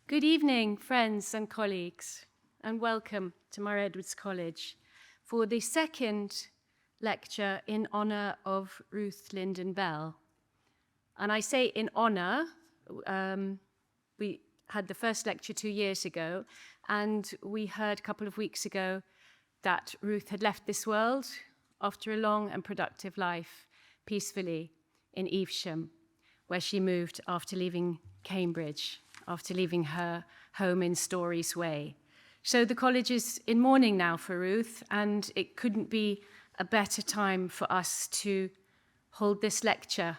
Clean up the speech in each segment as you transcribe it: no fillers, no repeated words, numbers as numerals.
Good evening, friends and colleagues, and welcome to Murray Edwards College for the second lecture in honor of Ruth Lynden Bell. And I say in honor, we had the first lecture 2 years ago, and we heard a couple of weeks ago that Ruth had left this world after a long and productive life peacefully in Evesham, where she moved after leaving Cambridge, after leaving her home in Storey's Way. So the college is in mourning now for Ruth, and it couldn't be a better time for us to hold this lecture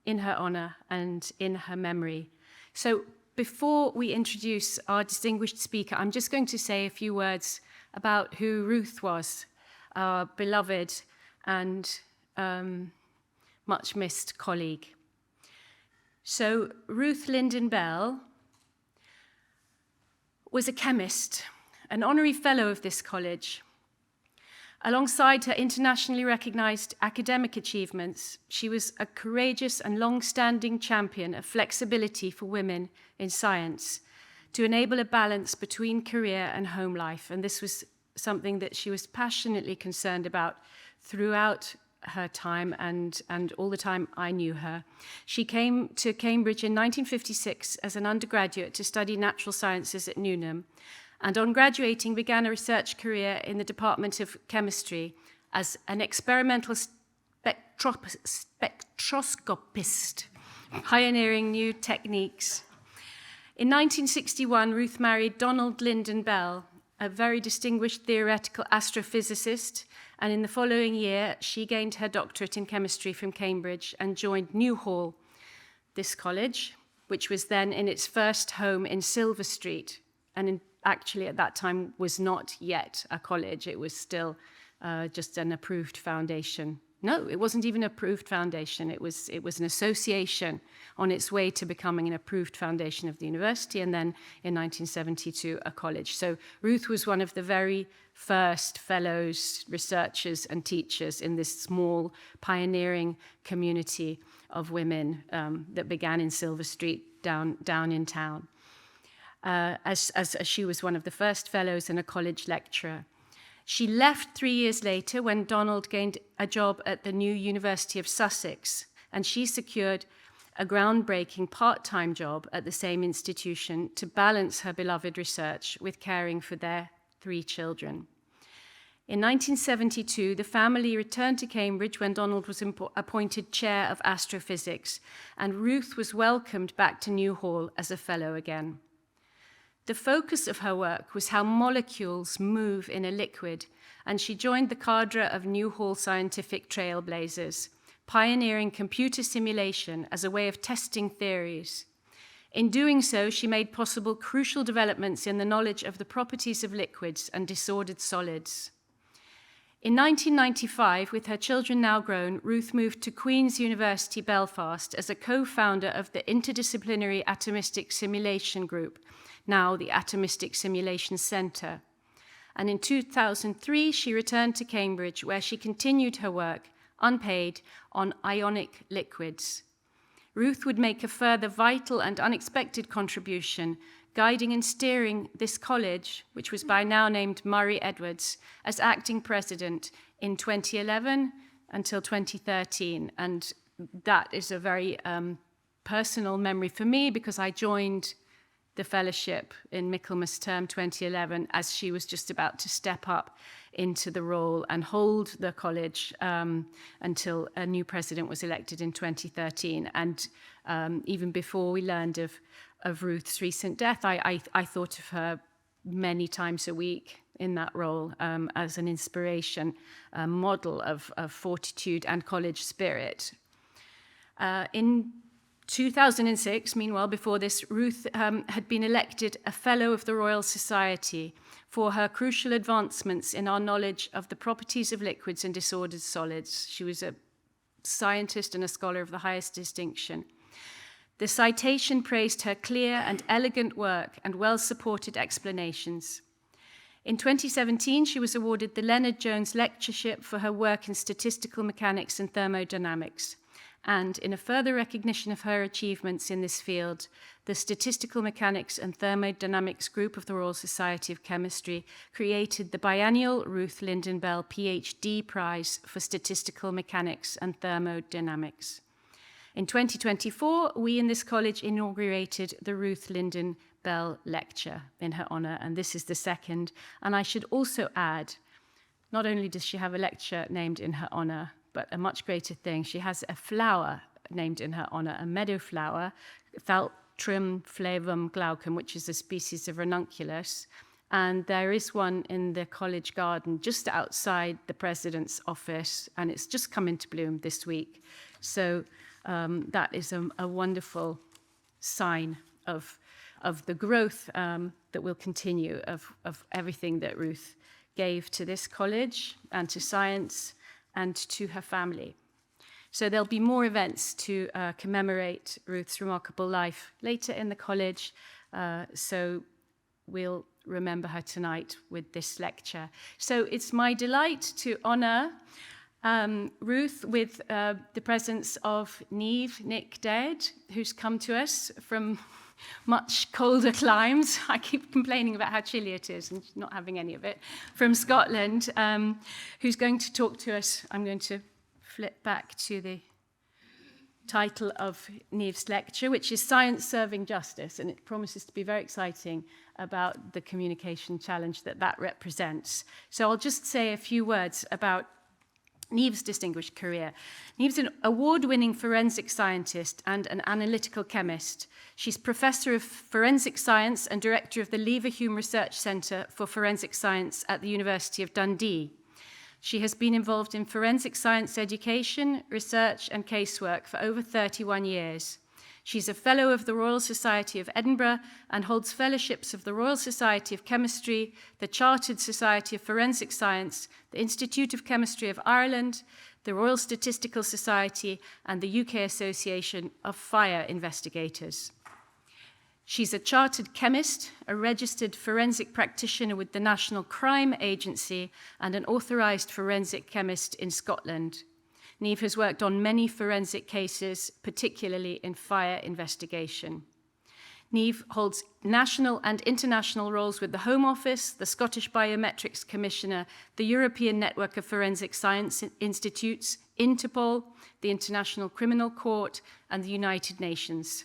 in her honor and in her memory. So before we introduce our distinguished speaker, I'm just going to say a few words about who Ruth was, our beloved and much missed colleague. So Ruth Lynden Bell was a chemist, an honorary fellow of this college. Alongside her internationally recognized academic achievements, she was a courageous and long-standing champion of flexibility for women in science to enable a balance between career and home life. And this was something that she was passionately concerned about throughout her time and all the time I knew her. She came to Cambridge in 1956 as an undergraduate to study natural sciences at Newnham, and on graduating began a research career in the Department of Chemistry as an experimental spectroscopist, pioneering new techniques. In 1961, Ruth married Donald Lynden Bell, a very distinguished theoretical astrophysicist, and in the following year, she gained her doctorate in chemistry from Cambridge and joined Newhall, this college, which was then in its first home in Silver Street, and actually at that time was not yet a college. It was still just an approved foundation. No, it wasn't even an approved foundation. It was an association on its way to becoming an approved foundation of the university, and then in 1972, a college. So Ruth was one of the very first fellows, researchers, and teachers in this small pioneering community of women that began in Silver Street down in town. As she was one of the first fellows and a college lecturer. She left 3 years later when Donald gained a job at the new University of Sussex, and she secured a groundbreaking part-time job at the same institution to balance her beloved research with caring for their 3 children. In 1972, the family returned to Cambridge when Donald was appointed chair of astrophysics, and Ruth was welcomed back to Newhall as a fellow again. The focus of her work was how molecules move in a liquid, and she joined the cadre of Newhall scientific trailblazers, pioneering computer simulation as a way of testing theories. In doing so, she made possible crucial developments in the knowledge of the properties of liquids and disordered solids. In 1995, with her children now grown, Ruth moved to Queen's University, Belfast, as a co-founder of the Interdisciplinary Atomistic Simulation Group, now the Atomistic Simulation Centre. And in 2003, she returned to Cambridge, where she continued her work, unpaid, on ionic liquids. Ruth would make a further vital and unexpected contribution, guiding and steering this college, which was by now named Murray Edwards, as acting president in 2011 until 2013. And that is a very personal memory for me, because I joined the fellowship in Michaelmas term 2011 as she was just about to step up into the role and hold the college until a new president was elected in 2013. And even before we learned of Ruth's recent death, I thought of her many times a week in that role as an inspiration, a model of fortitude and college spirit. In 2006, meanwhile, before this, Ruth had been elected a Fellow of the Royal Society for her crucial advancements in our knowledge of the properties of liquids and disordered solids. She was a scientist and a scholar of the highest distinction. The citation praised her clear and elegant work and well-supported explanations. In 2017, she was awarded the Leonard Jones Lectureship for her work in statistical mechanics and thermodynamics. And in a further recognition of her achievements in this field, the Statistical Mechanics and Thermodynamics Group of the Royal Society of Chemistry created the biennial Ruth Lynden Bell PhD Prize for Statistical Mechanics and Thermodynamics. In 2024, we in this college inaugurated the Ruth Lynden Bell Lecture in her honour, and this is the second. And I should also add, not only does she have a lecture named in her honour, but a much greater thing, she has a flower named in her honour, a meadow flower, Thaltrum flavum glaucum, which is a species of ranunculus. And there is one in the college garden just outside the president's office, and it's just come into bloom this week. So that is a wonderful sign of the growth that will continue of everything that Ruth gave to this college and to science and to her family. So there'll be more events to commemorate Ruth's remarkable life later in the college. So we'll remember her tonight with this lecture. So it's my delight to honour Ruth with the presence of Niamh Nic Daeid, who's come to us from much colder climes. I keep complaining about how chilly it is and not having any of it. From Scotland, who's going to talk to us. I'm going to flip back to the title of Niamh's lecture, which is Science Serving Justice, and it promises to be very exciting about the communication challenge that represents. So I'll just say a few words about Niamh's distinguished career. Niamh's an award-winning forensic scientist and an analytical chemist. She's Professor of Forensic Science and Director of the Leverhulme Research Centre for Forensic Science at the University of Dundee. She has been involved in forensic science education, research and casework for over 31 years. She's a Fellow of the Royal Society of Edinburgh and holds fellowships of the Royal Society of Chemistry, the Chartered Society of Forensic Science, the Institute of Chemistry of Ireland, the Royal Statistical Society, and the UK Association of Fire Investigators. She's a chartered chemist, a registered forensic practitioner with the National Crime Agency, and an authorised forensic chemist in Scotland. Niamh has worked on many forensic cases, particularly in fire investigation. Niamh holds national and international roles with the Home Office, the Scottish Biometrics Commissioner, the European Network of Forensic Science Institutes, Interpol, the International Criminal Court, and the United Nations.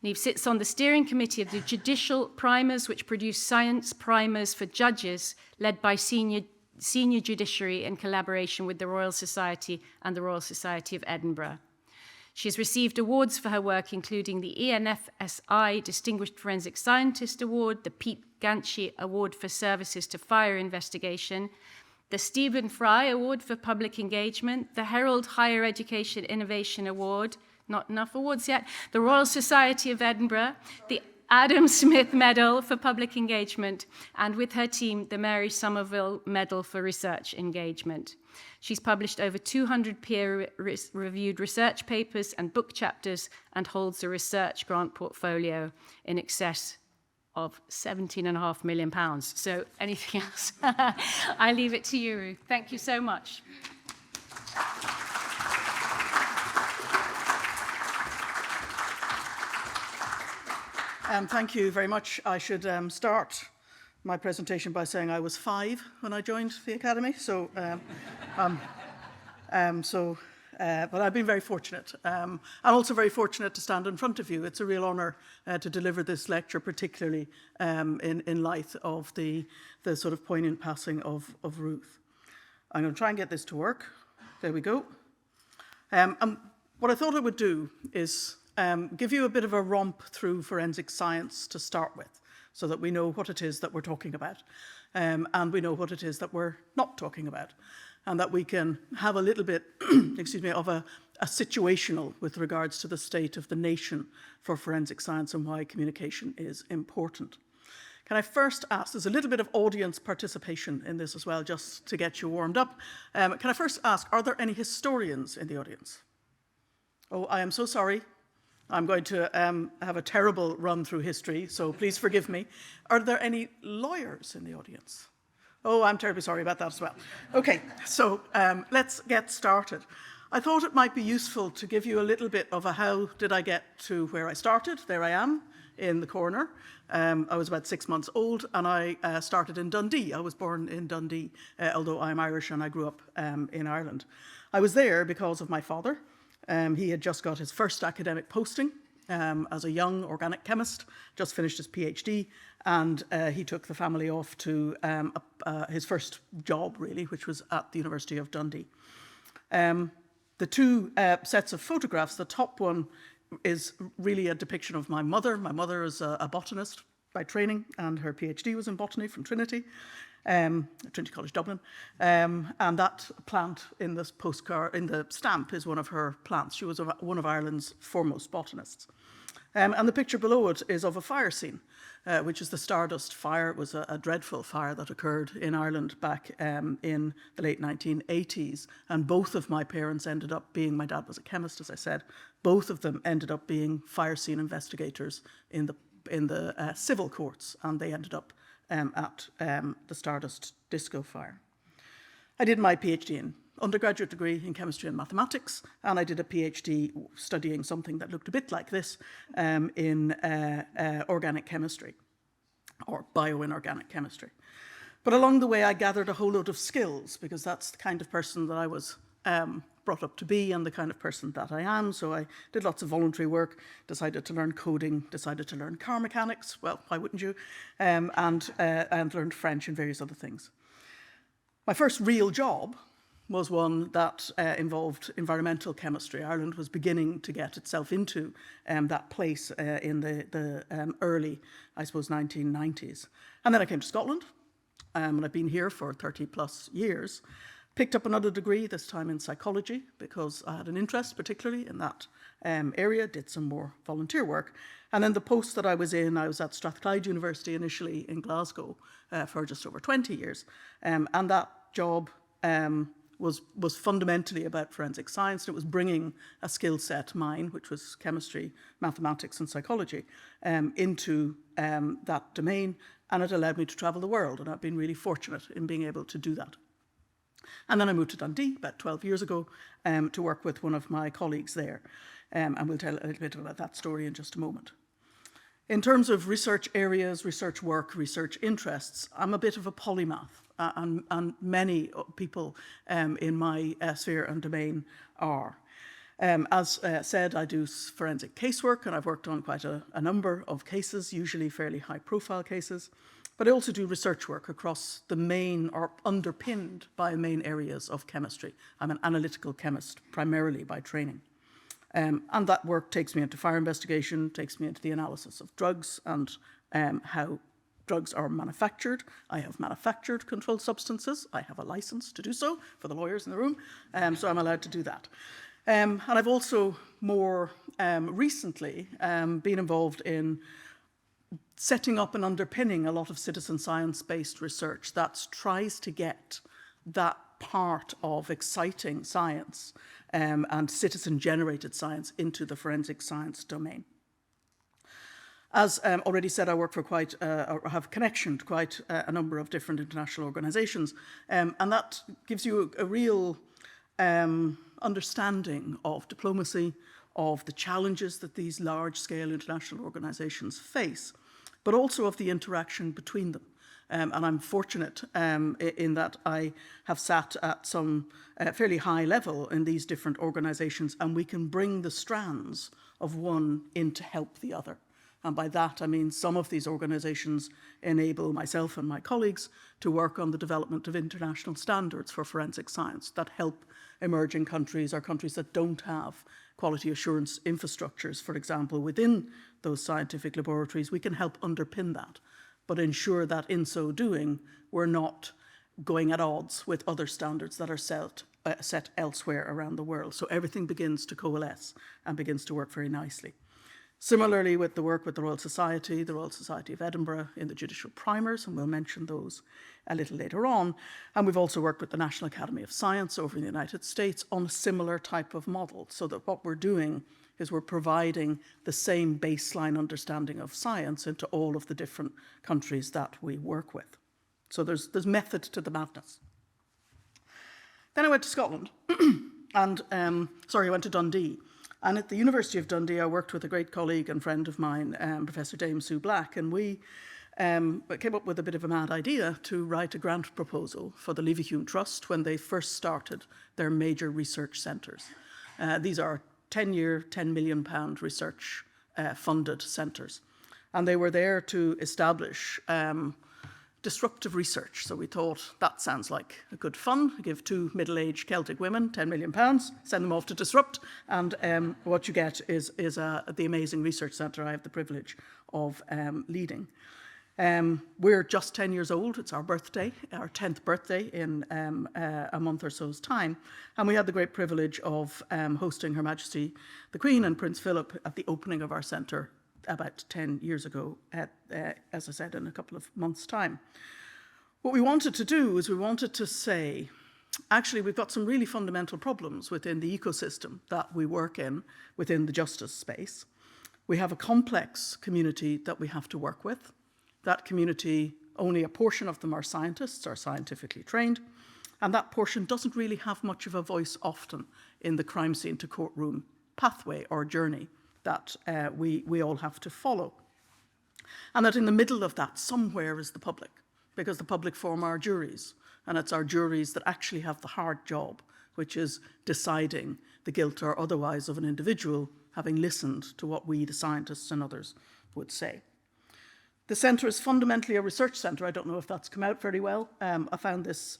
Niamh sits on the steering committee of the Judicial Primers, which produce science primers for judges, led by senior judiciary in collaboration with the Royal Society and the Royal Society of Edinburgh. She has received awards for her work, including the ENFSI Distinguished Forensic Scientist Award, the Pete Ganchi Award for Services to Fire Investigation, the Stephen Fry Award for Public Engagement, the Herald Higher Education Innovation Award, not enough awards yet, the Royal Society of Edinburgh, the Adam Smith Medal for Public Engagement, and with her team, the Mary Somerville Medal for Research Engagement. She's published over 200 peer-reviewed research papers and book chapters and holds a research grant portfolio in excess of £17.5 million. So anything else? I leave it to you, Ruth. Thank you so much. Thank you very much. I should start my presentation by saying I was 5 when I joined the Academy, but I've been very fortunate. I'm also very fortunate to stand in front of you. It's a real honour to deliver this lecture, particularly in light of the sort of poignant passing of Ruth. I'm going to try and get this to work. There we go. What I thought I would do is give you a bit of a romp through forensic science to start with, so that we know what it is that we're talking about, and we know what it is that we're not talking about, and that we can have a little bit, of a situational with regards to the state of the nation for forensic science and why communication is important. Can I first ask, there's a little bit of audience participation in this as well, just to get you warmed up. Can I first ask, are there any historians in the audience? Oh, I am so sorry. I'm going to have a terrible run through history, so please forgive me. Are there any lawyers in the audience? Oh, I'm terribly sorry about that as well. Okay, so let's get started. I thought it might be useful to give you a little bit of a how did I get to where I started. There I am in the corner. I was about 6 months old, and I started in Dundee. I was born in Dundee, although I'm Irish and I grew up in Ireland. I was there because of my father. He had just got his first academic posting as a young organic chemist, just finished his PhD, and he took the family off to his first job, really, which was at the University of Dundee. The two sets of photographs, the top one is really a depiction of my mother. My mother is a botanist by training, and her PhD was in botany from Trinity College Dublin. And that plant in this postcard, in the stamp, is one of her plants. She was one of Ireland's foremost botanists. And the picture below it is of a fire scene, which is the Stardust fire. It was a dreadful fire that occurred in Ireland back in the late 1980s. And both of my parents ended up being, my dad was a chemist, as I said, both of them ended up being fire scene investigators in the civil courts, and they ended up at the Stardust disco fire. I did my PhD in undergraduate degree in chemistry and mathematics, and I did a PhD studying something that looked a bit like this in organic chemistry, or bioinorganic chemistry. But along the way, I gathered a whole load of skills, because that's the kind of person that I was brought up to be and the kind of person that I am. So I did lots of voluntary work, decided to learn coding, decided to learn car mechanics, well, why wouldn't you, and learned French and various other things. My first real job was one that involved environmental chemistry. Ireland was beginning to get itself into that place in the early, I suppose, 1990s. And then I came to Scotland, and I've been here for 30 plus years. Picked up another degree, this time in psychology, because I had an interest particularly in that area, did some more volunteer work. And then the post that I was at Strathclyde University initially in Glasgow for just over 20 years. And that job was fundamentally about forensic science. It was bringing a skill set, mine, which was chemistry, mathematics, and psychology, into that domain. And it allowed me to travel the world. And I've been really fortunate in being able to do that. And then I moved to Dundee about 12 years ago to work with one of my colleagues there. And we'll tell a little bit about that story in just a moment. In terms of research areas, research work, research interests, I'm a bit of a polymath, and many people in my sphere and domain are. As said, I do forensic casework, and I've worked on quite a number of cases, usually fairly high-profile cases. But I also do research work across the main, or underpinned by main areas of chemistry. I'm an analytical chemist, primarily by training. And that work takes me into fire investigation, takes me into the analysis of drugs and how drugs are manufactured. I have manufactured controlled substances. I have a license to do so for the lawyers in the room, so I'm allowed to do that. And I've also more recently been involved in setting up and underpinning a lot of citizen science-based research that tries to get that part of exciting science and citizen-generated science into the forensic science domain. As already said, I work for or have connection to quite a number of different international organisations, and that gives you a real understanding of diplomacy, of the challenges that these large-scale international organisations face, but also of the interaction between them. And I'm fortunate in that I have sat at some fairly high level in these different organisations, and we can bring the strands of one in to help the other. And by that, I mean some of these organisations enable myself and my colleagues to work on the development of international standards for forensic science that help emerging countries or countries that don't have quality assurance infrastructures, for example, within those scientific laboratories. We can help underpin that, but ensure that in so doing, we're not going at odds with other standards that are set elsewhere around the world. So everything begins to coalesce and begins to work very nicely. Similarly, with the work with the Royal Society of Edinburgh in the judicial primers, and we'll mention those a little later on. And we've also worked with the National Academy of Science over in the United States on a similar type of model, so that what we're doing is we're providing the same baseline understanding of science into all of the different countries that we work with. So there's method to the madness. Then I went to Scotland. I went to Dundee. And at the University of Dundee, I worked with a great colleague and friend of mine, Professor Dame Sue Black, and we came up with a bit of a mad idea to write a grant proposal for the Leverhulme Trust when they first started their major research centres. These are 10-year, £10 million research funded centres. And they were there to establish disruptive research. So we thought that sounds like a good fun. Give 2 middle-aged Celtic women £10 million, send them off to disrupt, and what you get is the amazing research centre I have the privilege of leading. We're just 10 years old. It's our birthday, our 10th birthday in a month or so's time. And we had the great privilege of hosting Her Majesty the Queen and Prince Philip at the opening of our centre about 10 years ago, as I said, in a couple of months' time. What we wanted to do is we wanted to say, actually, we've got some really fundamental problems within the ecosystem that we work in within the justice space. We have a complex community that we have to work with. That community, only a portion of them are scientists, are scientifically trained, and that portion doesn't really have much of a voice often in the crime scene to courtroom pathway or journey that we all have to follow. And that in the middle of that somewhere is the public, because the public form our juries, and it's our juries that actually have the hard job, which is deciding the guilt or otherwise of an individual, having listened to what we, the scientists and others, would say. The centre is fundamentally a research centre. I don't know if that's come out very well. I found this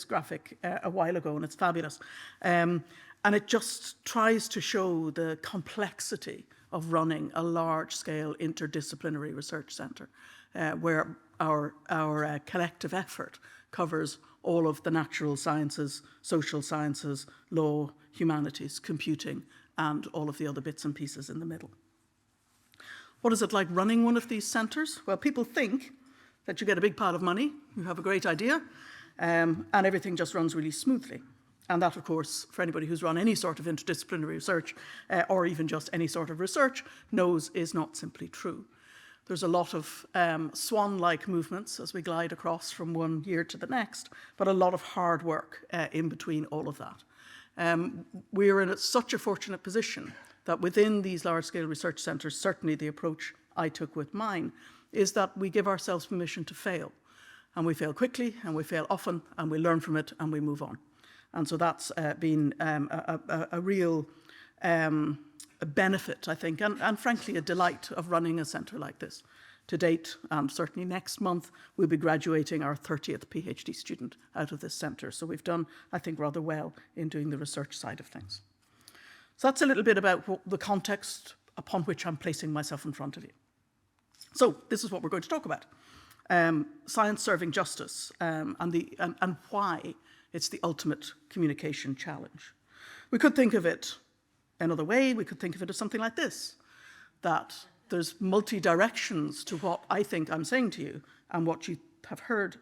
graphic a while ago, and it's fabulous. And it just tries to show the complexity of running a large-scale interdisciplinary research centre, where our collective effort covers all of the natural sciences, social sciences, law, humanities, computing, and all of the other bits and pieces in the middle. What is it like running one of these centres? Well, people think that you get a big pile of money, you have a great idea, and everything just runs really smoothly. And that, of course, for anybody who's run any sort of interdisciplinary research, or even just any sort of research, knows is not simply true. There's a lot of swan-like movements as we glide across from one year to the next, but a lot of hard work in between all of that. We're in such a fortunate position that within these large-scale research centres, certainly the approach I took with mine, is that we give ourselves permission to fail. And we fail quickly, and we fail often, and we learn from it, and we move on. And so that's been a real benefit, I think, and frankly a delight of running a centre like this. To date, and certainly next month, we'll be graduating our 30th PhD student out of this centre. So we've done, I think, rather well in doing the research side of things. So that's a little bit about the context upon which I'm placing myself in front of you. So this is what we're going to talk about. Science serving justice and why it's the ultimate communication challenge. We could think of it another way. We could think of it as something like this, that there's multi-directions to what I think I'm saying to you and what you have heard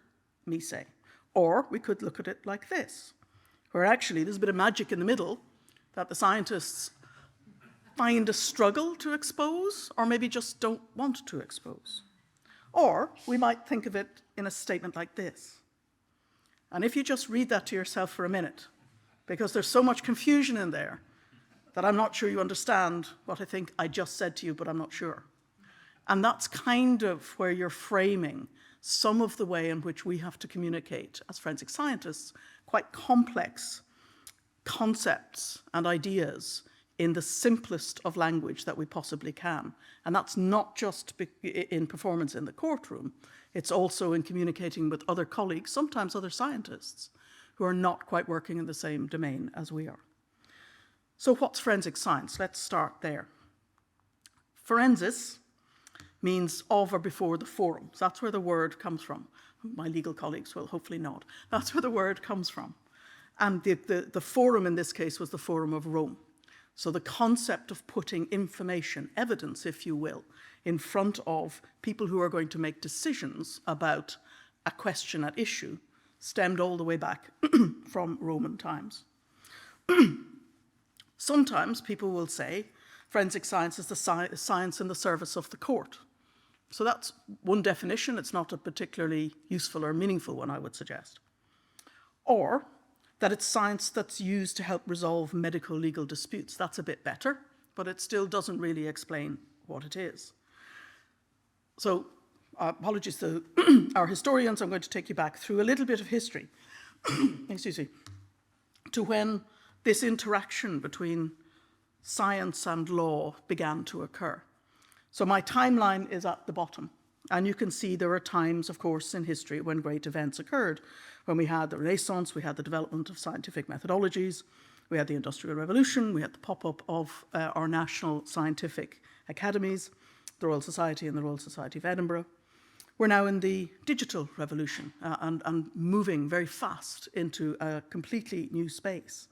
me say. Or we could look at it like this, where actually there's a bit of magic in the middle that the scientists find a struggle to expose, or maybe just don't want to expose. Or we might think of it in a statement like this. And if you just read that to yourself for a minute, because there's so much confusion in there that I'm not sure you understand what I think I just said to you, but I'm not sure. And that's kind of where you're framing some of the way in which we have to communicate as forensic scientists quite complex concepts and ideas in the simplest of language that we possibly can. And that's not just in performance in the courtroom, it's also in communicating with other colleagues, sometimes other scientists, who are not quite working in the same domain as we are. So what's forensic science? Let's start there. Forensis means of or before the forum. So that's where the word comes from. My legal colleagues will hopefully nod. That's where the word comes from. And the forum in this case was the Forum of Rome. So the concept of putting information, evidence, if you will, in front of people who are going to make decisions about a question at issue stemmed all the way back from Roman times. Sometimes people will say forensic science is the science in the service of the court. So that's one definition. It's not a particularly useful or meaningful one, I would suggest. Or that it's science that's used to help resolve medical legal disputes. That's a bit better, but it still doesn't really explain what it is. So, apologies to our historians, I'm going to take you back through a little bit of history, excuse me, to when this interaction between science and law began to occur. So my timeline is at the bottom. And you can see there are times, of course, in history when great events occurred. When we had the Renaissance, we had the development of scientific methodologies, we had the Industrial Revolution, we had the pop-up of our national scientific academies, the Royal Society and the Royal Society of Edinburgh. We're now in the digital revolution and moving very fast into a completely new space.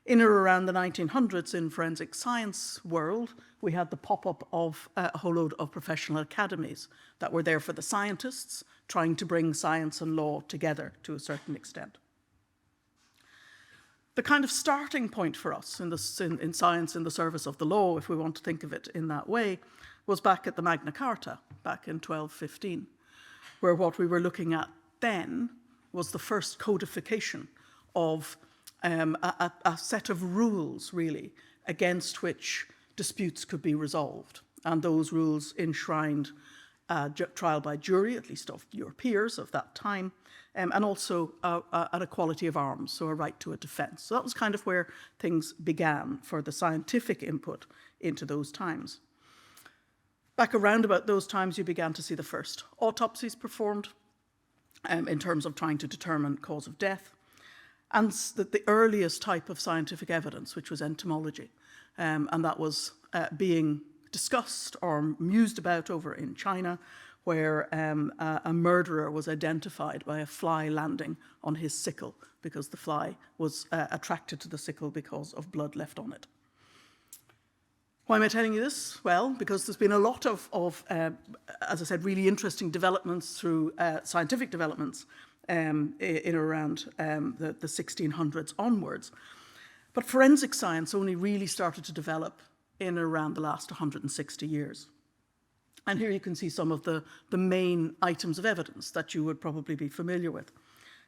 In or around the 1900s in forensic science world, we had the pop-up of a whole load of professional academies that were there for the scientists, trying to bring science and law together to a certain extent. The kind of starting point for us in science in the service of the law, if we want to think of it in that way, was back at the Magna Carta, back in 1215, where what we were looking at then was the first codification of a set of rules, really, against which disputes could be resolved. And those rules enshrined trial by jury, at least of your peers of that time, and also an equality of arms, so a right to a defence. So that was kind of where things began for the scientific input into those times. Back around about those times, you began to see the first autopsies performed in terms of trying to determine cause of death. And the earliest type of scientific evidence, which was entomology. And that was being discussed or mused about over in China, where a murderer was identified by a fly landing on his sickle because the fly was attracted to the sickle because of blood left on it. Why am I telling you this? Well, because there's been a lot of as I said, really interesting developments through scientific developments in or around the 1600s onwards. But forensic science only really started to develop in around the last 160 years. And here you can see some of the main items of evidence that you would probably be familiar with.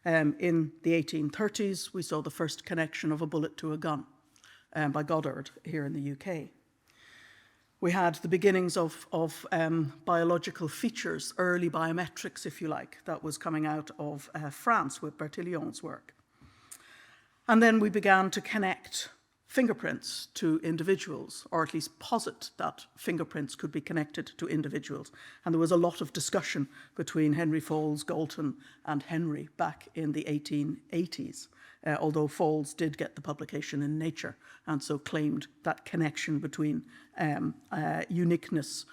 In the 1830s, we saw the first connection of a bullet to a gun by Goddard here in the UK. We had the beginnings of biological features, early biometrics, if you like, that was coming out of France with Bertillon's work. And then we began to connect fingerprints to individuals, or at least posit that fingerprints could be connected to individuals. And there was a lot of discussion between Henry Falls, Galton, and Henry back in the 1880s. Although Falls did get the publication in Nature and so claimed that connection between uniqueness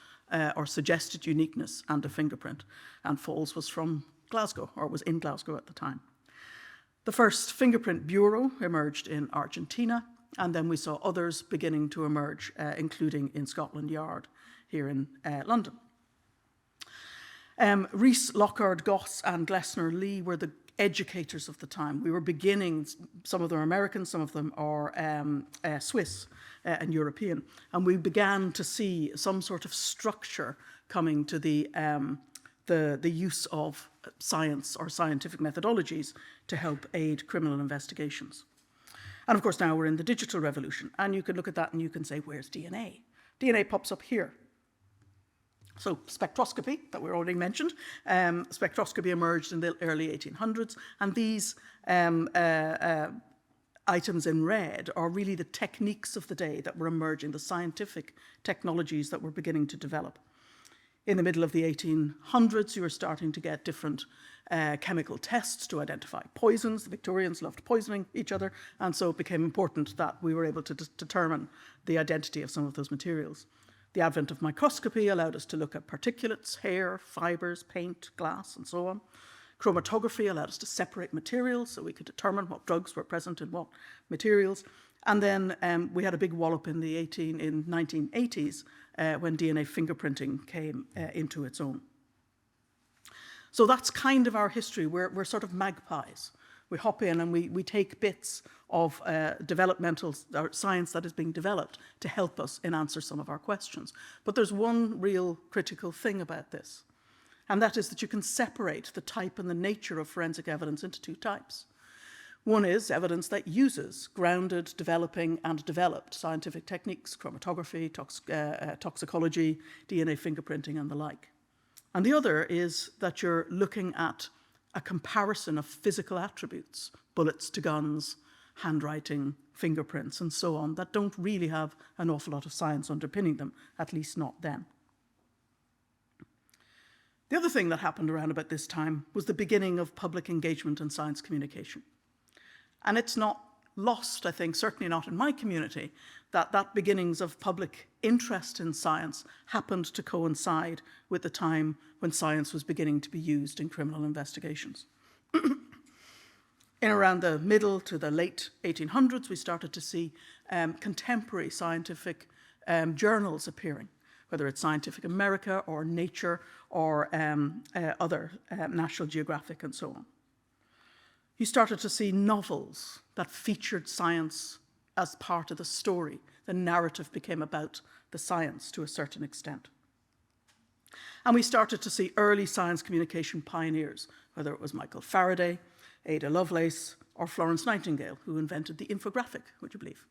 or suggested uniqueness and a fingerprint. And Falls was from Glasgow, or was in Glasgow at the time. The first fingerprint bureau emerged in Argentina, and then we saw others beginning to emerge, including in Scotland Yard here in London. Rees, Lockhart, Goss and Glessner Lee were the educators of the time. We were beginning, some of them are American, some of them are Swiss and European, and we began to see some sort of structure coming to the use of science or scientific methodologies to help aid criminal investigations. And of course now we're in the digital revolution, and you can look at that and you can say, where's DNA? DNA pops up here. So spectroscopy, that we already mentioned, spectroscopy emerged in the early 1800s, and these items in red are really the techniques of the day that were emerging, the scientific technologies that were beginning to develop. In the middle of the 1800s, you were starting to get different chemical tests to identify poisons. The Victorians loved poisoning each other, and so it became important that we were able to determine the identity of some of those materials. The advent of microscopy allowed us to look at particulates, hair, fibres, paint, glass, and so on. Chromatography allowed us to separate materials so we could determine what drugs were present in what materials. And then we had a big wallop in the 1980s when DNA fingerprinting came into its own. So that's kind of our history. We're sort of magpies. We hop in and we take bits of developmental science that is being developed to help us in answer some of our questions. But there's one real critical thing about this, and that is that you can separate the type and the nature of forensic evidence into two types. One is evidence that uses grounded, developing, and developed scientific techniques, chromatography, toxicology, DNA fingerprinting, and the like. And the other is that you're looking at a comparison of physical attributes, bullets to guns, handwriting, fingerprints, and so on, that don't really have an awful lot of science underpinning them, at least not then. The other thing that happened around about this time was the beginning of public engagement and science communication. And it's not lost, I think, certainly not in my community, that beginnings of public interest in science happened to coincide with the time when science was beginning to be used in criminal investigations. In around the middle to the late 1800s, we started to see contemporary scientific journals appearing, whether it's Scientific America or Nature or other National Geographic and so on. You started to see novels that featured science as part of the story. The narrative became about the science to a certain extent. And we started to see early science communication pioneers, whether it was Michael Faraday, Ada Lovelace, or Florence Nightingale, who invented the infographic, would you believe?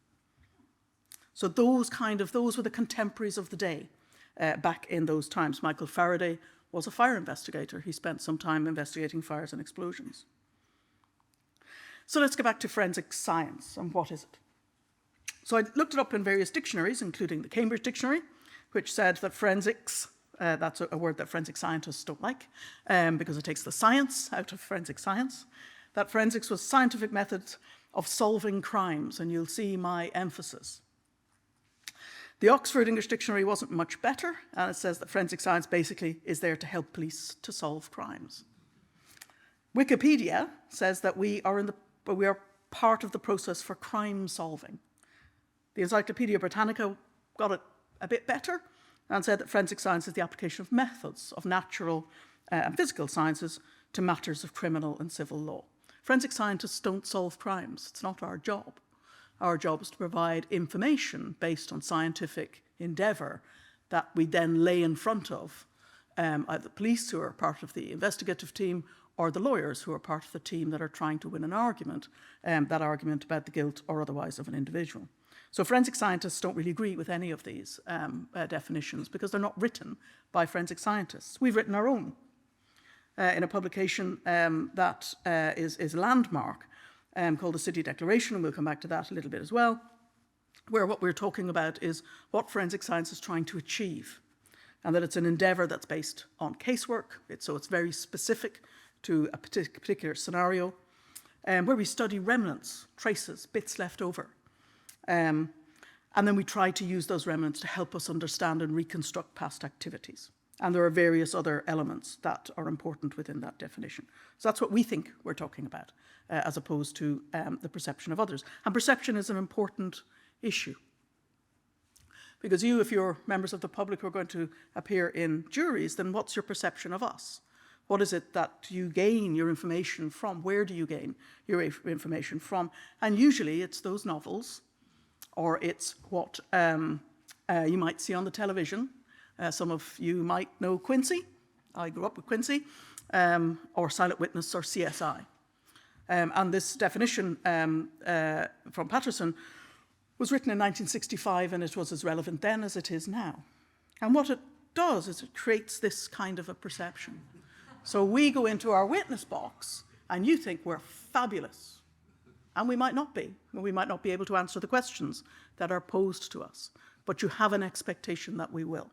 So those were the contemporaries of the day back in those times. Michael Faraday was a fire investigator. He spent some time investigating fires and explosions. So let's get back to forensic science, and what is it? So I looked it up in various dictionaries, including the Cambridge Dictionary, which said that forensics, that's a word that forensic scientists don't like, because it takes the science out of forensic science, that forensics was scientific methods of solving crimes, and you'll see my emphasis. The Oxford English Dictionary wasn't much better, and it says that forensic science basically is there to help police to solve crimes. Wikipedia says that we are part of the process for crime solving. The Encyclopedia Britannica got it a bit better and said that forensic science is the application of methods of natural and physical sciences to matters of criminal and civil law. Forensic scientists don't solve crimes. It's not our job. Our job is to provide information based on scientific endeavour that we then lay in front of either the police, who are part of the investigative team, or the lawyers, who are part of the team that are trying to win an argument, that argument about the guilt or otherwise of an individual. So forensic scientists don't really agree with any of these definitions because they're not written by forensic scientists. We've written our own in a publication that is landmark called the City Declaration, and we'll come back to that a little bit as well, where what we're talking about is what forensic science is trying to achieve, and that it's an endeavour that's based on casework, so it's very specific to a particular scenario, where we study remnants, traces, bits left over. And then we try to use those remnants to help us understand and reconstruct past activities. And there are various other elements that are important within that definition. So that's what we think we're talking about, as opposed to the perception of others. And perception is an important issue. Because if you're members of the public who are going to appear in juries, then what's your perception of us? What is it that you gain your information from? Where do you gain your information from? And usually it's those novels, or it's what you might see on the television. Some of you might know Quincy. I grew up with Quincy, or Silent Witness, or CSI. And this definition from Patterson was written in 1965, and it was as relevant then as it is now. And what it does is it creates this kind of a perception. So we go into our witness box, and you think we're fabulous. And we might not be. We might not be able to answer the questions that are posed to us. But you have an expectation that we will.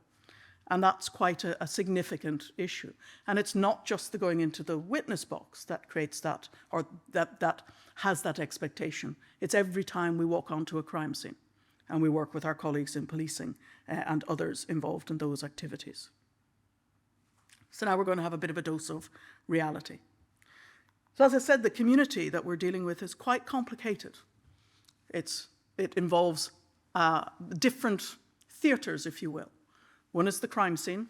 And that's quite a significant issue. And it's not just the going into the witness box that creates that, or that has that expectation. It's every time we walk onto a crime scene and we work with our colleagues in policing and others involved in those activities. So now we're going to have a bit of a dose of reality. So as I said, the community that we're dealing with is quite complicated. It involves different theatres, if you will. One is the crime scene,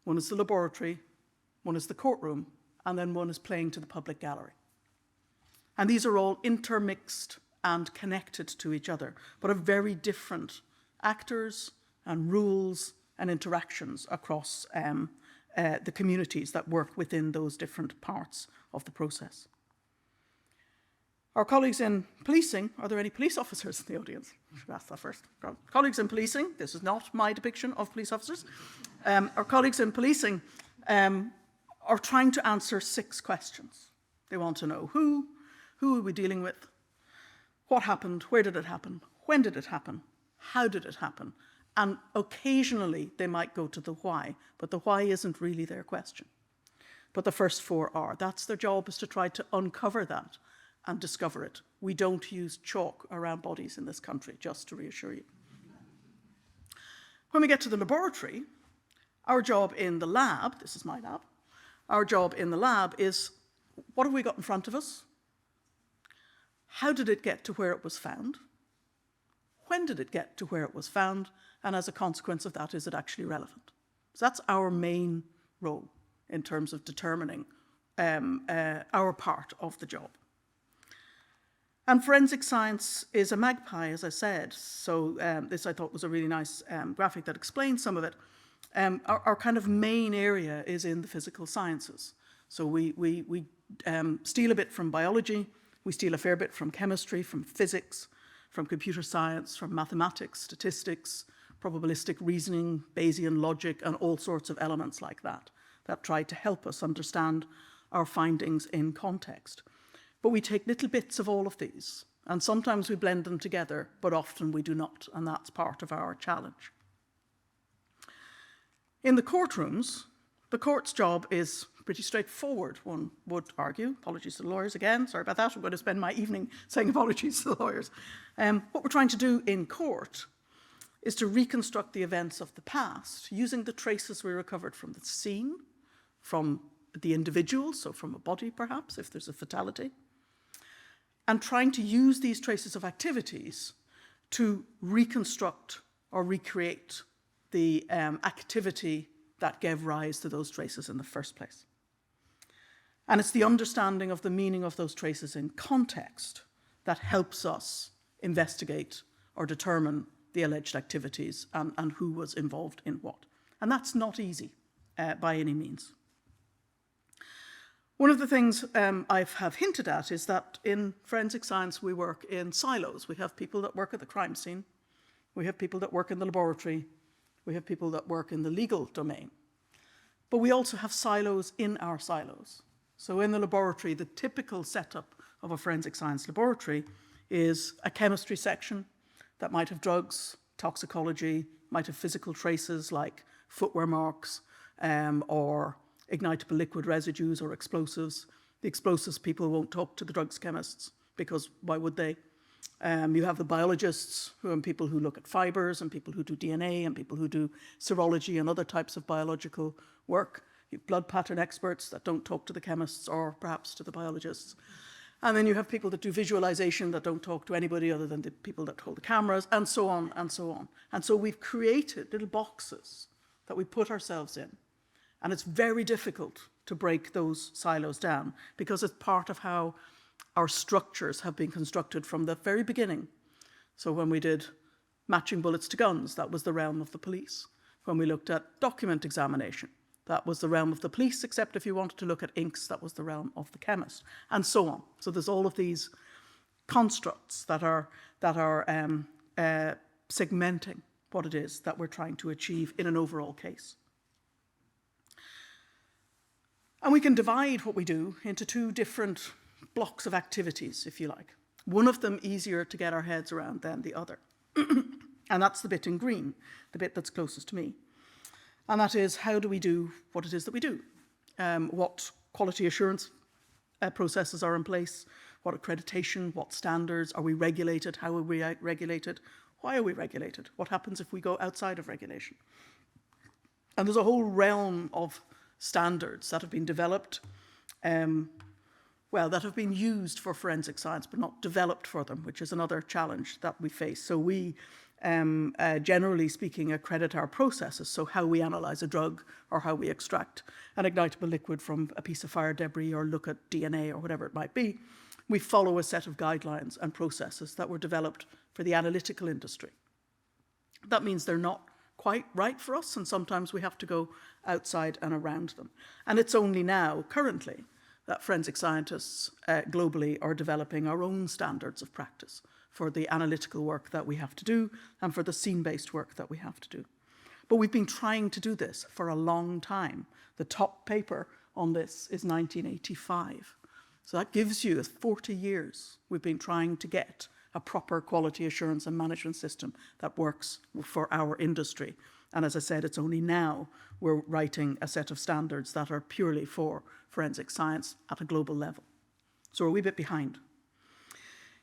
one is the laboratory, one is the courtroom, and then one is playing to the public gallery. And these are all intermixed and connected to each other, but are very different actors and rules and interactions across the communities that work within those different parts of the process. Our colleagues in policing, are there any police officers in the audience? I should ask that first. Colleagues in policing, this is not my depiction of police officers. Our colleagues in policing are trying to answer 6 questions. They want to know who are we dealing with, what happened, where did it happen, when did it happen, how did it happen, and occasionally they might go to the why, but the why isn't really their question. But the first 4 are. That's their job, is to try to uncover that and discover it. We don't use chalk around bodies in this country, just to reassure you. When we get to the laboratory, our job in the lab, this is my lab, our job in the lab is, what have we got in front of us? How did it get to where it was found? When did it get to where it was found? And as a consequence of that, is it actually relevant? So that's our main role in terms of determining our part of the job. And forensic science is a magpie, as I said. So this I thought was a really nice graphic that explains some of it. Our kind of main area is in the physical sciences. So we steal a bit from biology, we steal a fair bit from chemistry, from physics, from computer science, from mathematics, statistics, probabilistic reasoning, Bayesian logic, and all sorts of elements like that try to help us understand our findings in context. But we take little bits of all of these, and sometimes we blend them together, but often we do not, and that's part of our challenge. In the courtrooms, the court's job is pretty straightforward, one would argue. Apologies to the lawyers again, sorry about that. I'm going to spend my evening saying apologies to the lawyers. What we're trying to do in court is to reconstruct the events of the past using the traces we recovered from the scene, from the individual, so from a body perhaps, if there's a fatality, and trying to use these traces of activities to reconstruct or recreate the activity that gave rise to those traces in the first place. And it's the understanding of the meaning of those traces in context that helps us investigate or determine the alleged activities and who was involved in what. And that's not easy by any means. One of the things I have hinted at is that in forensic science we work in silos. We have people that work at the crime scene, we have people that work in the laboratory, we have people that work in the legal domain. But we also have silos in our silos. So in the laboratory, the typical setup of a forensic science laboratory is a chemistry section that might have drugs, toxicology, might have physical traces like footwear marks or ignitable liquid residues or explosives. The explosives people won't talk to the drugs chemists because why would they? You have the biologists, who are people who look at fibers and people who do DNA and people who do serology and other types of biological work. You have blood pattern experts that don't talk to the chemists or perhaps to the biologists. And then you have people that do visualization that don't talk to anybody other than the people that hold the cameras, and so on and so on. And so we've created little boxes that we put ourselves in. And it's very difficult to break those silos down because it's part of how our structures have been constructed from the very beginning. So when we did matching bullets to guns, that was the realm of the police. When we looked at document examination, that was the realm of the police, except if you wanted to look at inks, that was the realm of the chemist, and so on. So there's all of these constructs that are segmenting what it is that we're trying to achieve in an overall case. And we can divide what we do into 2 different blocks of activities, if you like. One of them easier to get our heads around than the other. And that's the bit in green, the bit that's closest to me. And that is, how do we do what it is that we do? What quality assurance processes are in place? What accreditation? What standards? Are we regulated? How are we regulated? Why are we regulated? What happens if we go outside of regulation? And there's a whole realm of standards that have been developed, that have been used for forensic science, but not developed for them, which is another challenge that we face. So we, generally speaking, accredit our processes, so how we analyze a drug or how we extract an ignitable liquid from a piece of fire debris or look at DNA or whatever it might be. We follow a set of guidelines and processes that were developed for the analytical industry. That means they're not quite right for us, and sometimes we have to go outside and around them. And it's only now, currently, that forensic scientists globally are developing our own standards of practice for the analytical work that we have to do and for the scene-based work that we have to do. But we've been trying to do this for a long time. The top paper on this is 1985. So that gives you 40 years we've been trying to get a proper quality assurance and management system that works for our industry. And as I said, it's only now we're writing a set of standards that are purely for forensic science at a global level. So we're a wee bit behind.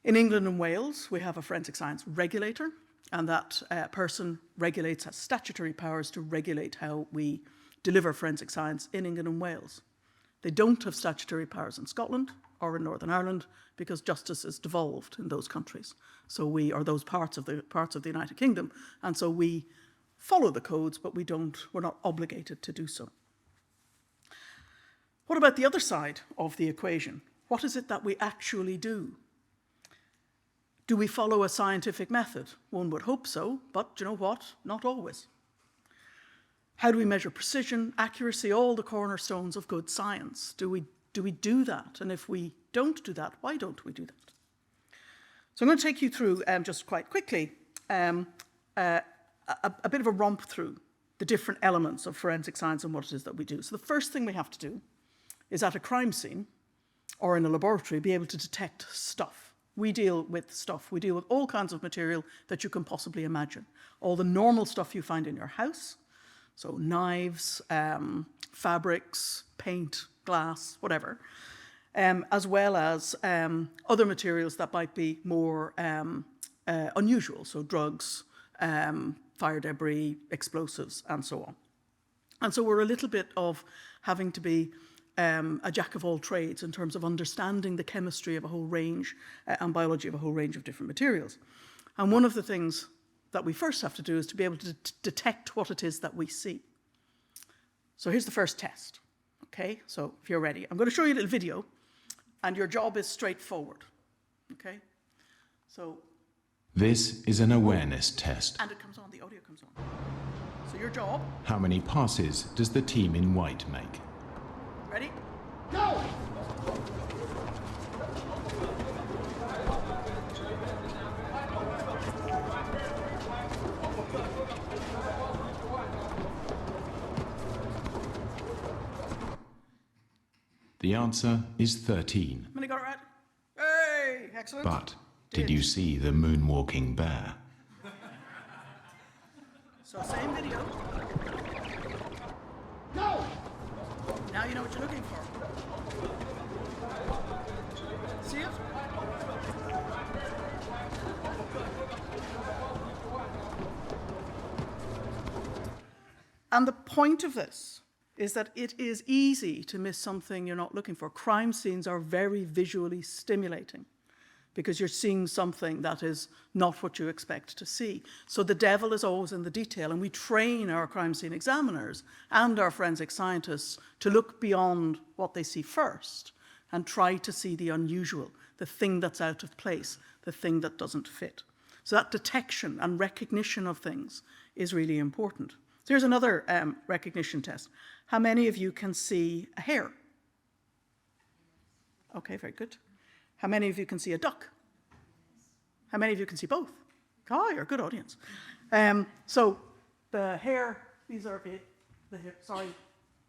In England and Wales, we have a forensic science regulator, and that person regulates, has statutory powers to regulate how we deliver forensic science in England and Wales. They don't have statutory powers in Scotland or in Northern Ireland because justice is devolved in those countries. So we are those parts of the United Kingdom, and so we follow the codes, but we're not obligated to do so. What about the other side of the equation? What is it that we actually do? Do we follow a scientific method? One would hope so, but you know what? Not always. How do we measure precision, accuracy, all the cornerstones of good science? Do we do that? And if we don't do that, why don't we do that? So I'm going to take you through, just quite quickly, a bit of a romp through the different elements of forensic science and what it is that we do. So the first thing we have to do is at a crime scene or in a laboratory be able to detect stuff. We deal with stuff. We deal with all kinds of material that you can possibly imagine. All the normal stuff you find in your house, so knives, fabrics, paint, glass, whatever, as well as other materials that might be more unusual, so drugs, fire debris, explosives, and so on. And so we're a little bit of having to be a jack of all trades in terms of understanding the chemistry of a whole range and biology of a whole range of different materials. And one of the things that we first have to do is to be able to detect what it is that we see. So here's the first test. Okay, so if you're ready, I'm going to show you a little video, and your job is straightforward. Okay, so this is an awareness test. And it comes on, the audio comes on. So your job. How many passes does the team in white make? Ready? Go! The answer is 13. How many got it right? Hey, excellent. But did you see the moonwalking bear? So same video. Go! Now you know what you're looking for. See it? And the point of this is that it is easy to miss something you're not looking for. Crime scenes are very visually stimulating because you're seeing something that is not what you expect to see. So the devil is always in the detail, and we train our crime scene examiners and our forensic scientists to look beyond what they see first and try to see the unusual, the thing that's out of place, the thing that doesn't fit. So that detection and recognition of things is really important. So here's another recognition test. How many of you can see a hare? Okay, very good. How many of you can see a duck? How many of you can see both? Oh, you're a good audience. So the hare, these are the hare, sorry,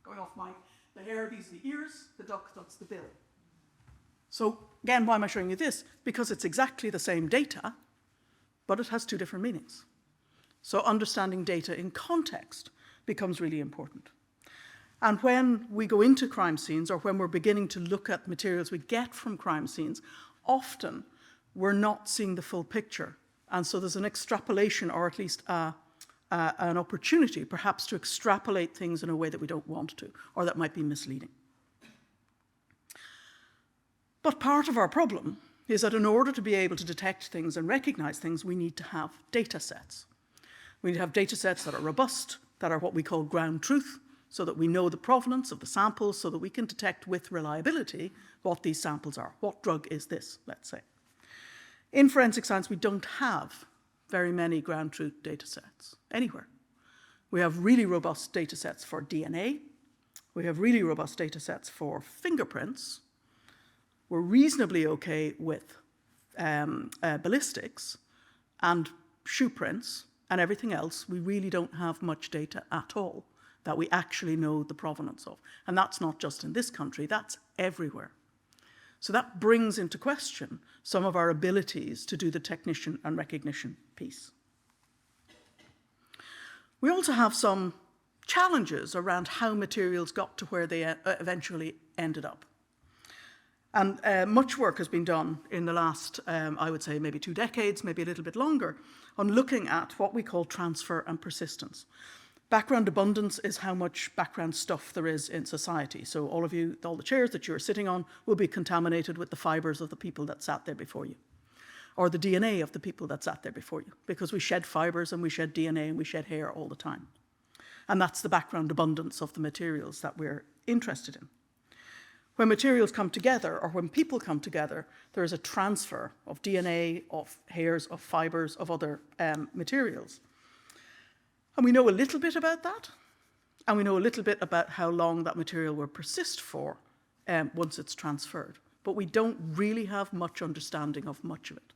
going off mic. The hare, these are the ears. The duck, that's the bill. So again, why am I showing you this? Because it's exactly the same data, but it has two different meanings. So understanding data in context becomes really important. And when we go into crime scenes, or when we're beginning to look at materials we get from crime scenes, often we're not seeing the full picture. And so there's an extrapolation, or at least an opportunity, perhaps, to extrapolate things in a way that we don't want to, or that might be misleading. But part of our problem is that in order to be able to detect things and recognize things, we need to have data sets. We need to have data sets that are robust, that are what we call ground truth, so that we know the provenance of the samples, so that we can detect with reliability what these samples are. What drug is this, let's say? In forensic science, we don't have very many ground truth data sets anywhere. We have really robust data sets for DNA. we have really robust data sets for fingerprints. We're reasonably okay with ballistics and shoe prints, and everything else, we really don't have much data at all that we actually know the provenance of. And that's not just in this country, that's everywhere. So that brings into question some of our abilities to do the technician and recognition piece. We also have some challenges around how materials got to where they eventually ended up. And much work has been done in the last, I would say, maybe 2 decades, maybe a little bit longer, on looking at what we call transfer and persistence. Background abundance is how much background stuff there is in society. So all of you, all the chairs that you're sitting on will be contaminated with the fibers of the people that sat there before you, or the DNA of the people that sat there before you, because we shed fibers and we shed DNA and we shed hair all the time. And that's the background abundance of the materials that we're interested in. When materials come together, or when people come together, there is a transfer of DNA, of hairs, of fibers, of other materials. And we know a little bit about that, and we know a little bit about how long that material will persist for once it's transferred. But we don't really have much understanding of much of it.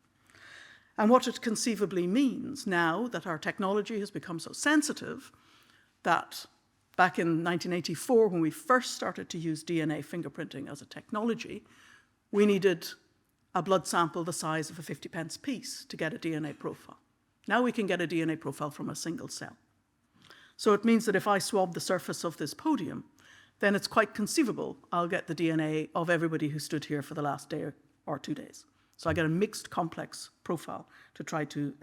And what it conceivably means now that our technology has become so sensitive that back in 1984, when we first started to use DNA fingerprinting as a technology, we needed a blood sample the size of a 50p piece to get a DNA profile. Now we can get a DNA profile from a single cell. So it means that if I swab the surface of this podium, then it's quite conceivable I'll get the DNA of everybody who stood here for the last day or 2 days. So I get a mixed complex profile to try to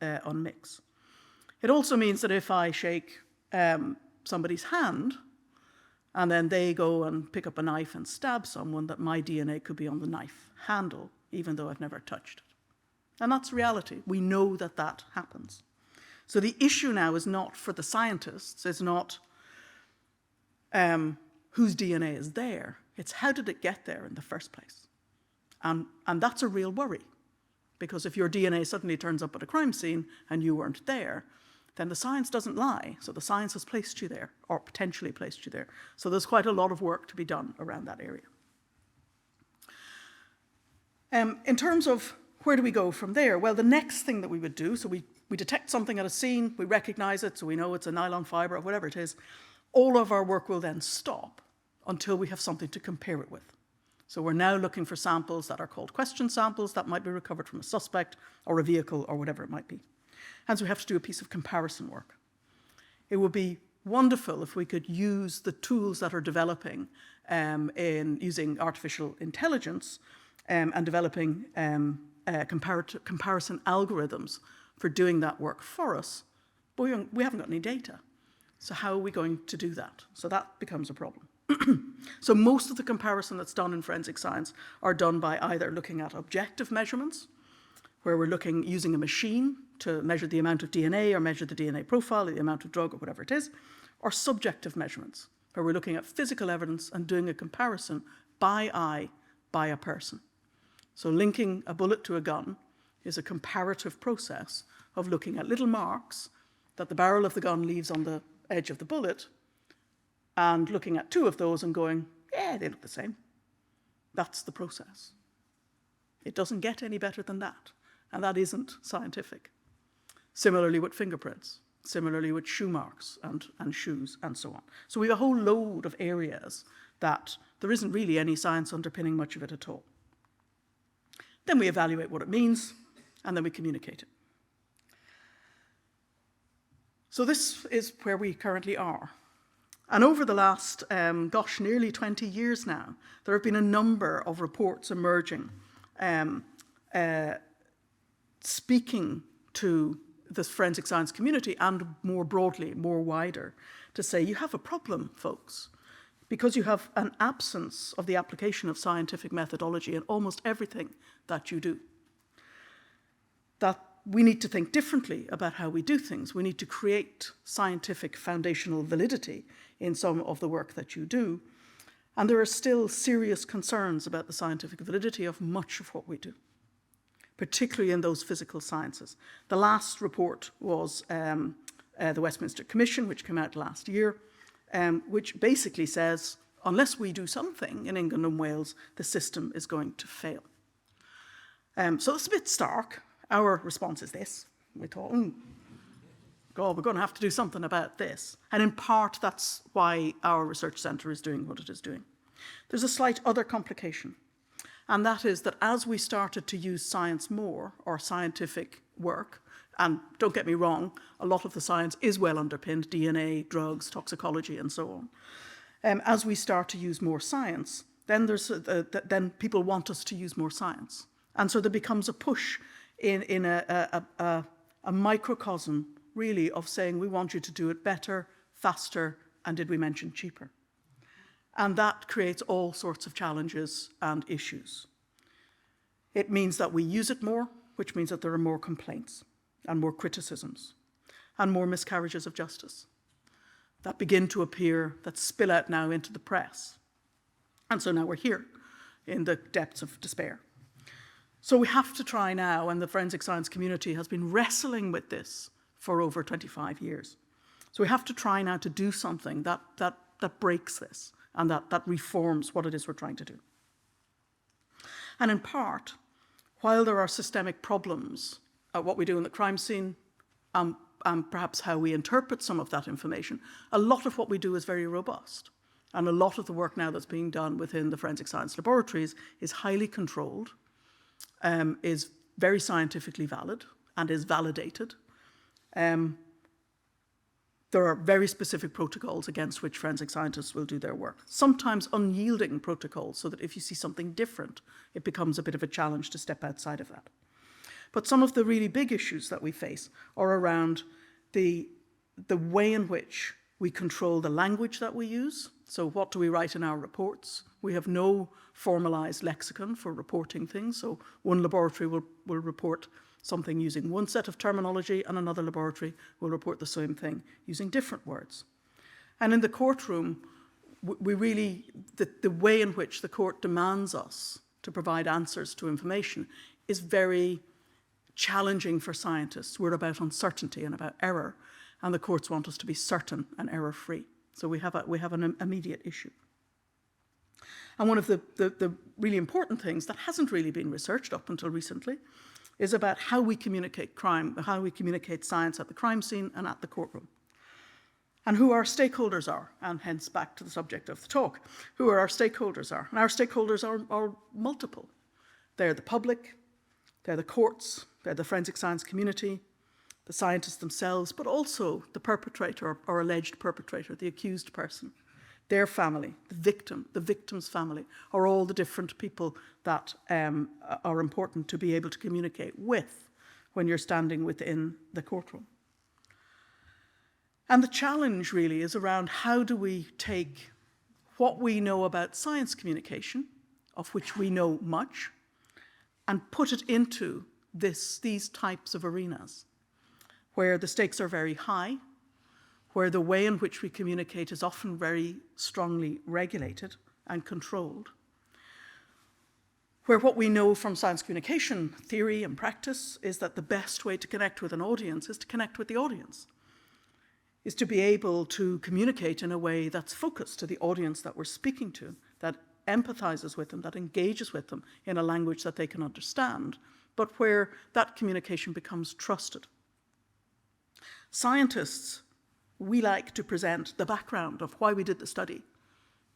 unmix. It also means that if I shake somebody's hand, and then they go and pick up a knife and stab someone, that my DNA could be on the knife handle, even though I've never touched it. And that's reality. We know that that happens. So the issue now is not for the scientists, it's not whose DNA is there, it's how did it get there in the first place? And that's a real worry, because if your DNA suddenly turns up at a crime scene and you weren't there, then the science doesn't lie. So the science has placed you there, or potentially placed you there. So there's quite a lot of work to be done around that area. In terms of where do we go from there? Well, the next thing that we would do, so we detect something at a scene, we recognize it, so we know it's a nylon fiber or whatever it is. All of our work will then stop until we have something to compare it with. So we're now looking for samples that are called question samples that might be recovered from a suspect or a vehicle or whatever it might be. And so we have to do a piece of comparison work. It would be wonderful if we could use the tools that are developing in using artificial intelligence and developing comparison algorithms for doing that work for us, but we haven't got any data. So how are we going to do that? So that becomes a problem. So most of the comparison that's done in forensic science are done by either looking at objective measurements, where we're using a machine to measure the amount of DNA or measure the DNA profile, the amount of drug or whatever it is, or subjective measurements, where we're looking at physical evidence and doing a comparison by eye by a person. So linking a bullet to a gun is a comparative process of looking at little marks that the barrel of the gun leaves on the edge of the bullet and looking at 2 of those and going, yeah, they look the same. That's the process. It doesn't get any better than that. And that isn't scientific. Similarly with fingerprints, similarly with shoe marks and shoes and so on. So we have a whole load of areas that there isn't really any science underpinning much of it at all. Then we evaluate what it means, and then we communicate it. So this is where we currently are. And over the last, nearly 20 years now, there have been a number of reports emerging speaking to the forensic science community and more broadly, more wider, to say you have a problem, folks, because you have an absence of the application of scientific methodology in almost everything that you do. That we need to think differently about how we do things. We need to create scientific foundational validity in some of the work that you do. And there are still serious concerns about the scientific validity of much of what we do, particularly in those physical sciences. The last report was the Westminster Commission, which came out last year, which basically says, unless we do something in England and Wales, the system is going to fail. So it's a bit stark. Our response is this. We thought, God, we're going to have to do something about this. And in part, that's why our research centre is doing what it is doing. There's a slight other complication, and that is that as we started to use science more, or scientific work, and don't get me wrong, a lot of the science is well underpinned, DNA, drugs, toxicology, and so on. As we start to use more science, then then people want us to use more science. And so there becomes a push in a microcosm, really, of saying we want you to do it better, faster, and did we mention cheaper? And that creates all sorts of challenges and issues. It means that we use it more, which means that there are more complaints and more criticisms and more miscarriages of justice that begin to appear, that spill out now into the press. And so now we're here in the depths of despair. So we have to try now, and the forensic science community has been wrestling with this for over 25 years. So we have to try now to do something that breaks this and that reforms what it is we're trying to do. And in part, while there are systemic problems at what we do in the crime scene, and perhaps how we interpret some of that information, a lot of what we do is very robust. And a lot of the work now that's being done within the forensic science laboratories is highly controlled, is very scientifically valid, and is validated. There are very specific protocols against which forensic scientists will do their work, sometimes unyielding protocols, so that if you see something different, it becomes a bit of a challenge to step outside of that. But some of the really big issues that we face are around the way in which we control the language that we use. So what do we write in our reports? We have no formalized lexicon for reporting things. So one laboratory will report something using one set of terminology, and another laboratory will report the same thing using different words. And in the courtroom, the way in which the court demands us to provide answers to information is very challenging for scientists. We're about uncertainty and about error, and the courts want us to be certain and error-free. So we have an immediate issue. And one of the really important things that hasn't really been researched up until recently is about how we communicate crime, how we communicate science at the crime scene and at the courtroom, and who our stakeholders are, and hence back to the subject of the talk, who our stakeholders are. And our stakeholders are multiple. They're the public, they're the courts, they're the forensic science community, the scientists themselves, but also the perpetrator or alleged perpetrator, the accused person, their family, the victim's family, are all the different people that are important to be able to communicate with when you're standing within the courtroom. And the challenge really is around how do we take what we know about science communication, of which we know much, and put it into these types of arenas where the stakes are very high, where the way in which we communicate is often very strongly regulated and controlled, where what we know from science communication theory and practice is that the best way to connect with an audience is to connect with the audience, is to be able to communicate in a way that's focused to the audience that we're speaking to, that empathizes with them, that engages with them in a language that they can understand, but where that communication becomes trusted. Scientists, we like to present the background of why we did the study.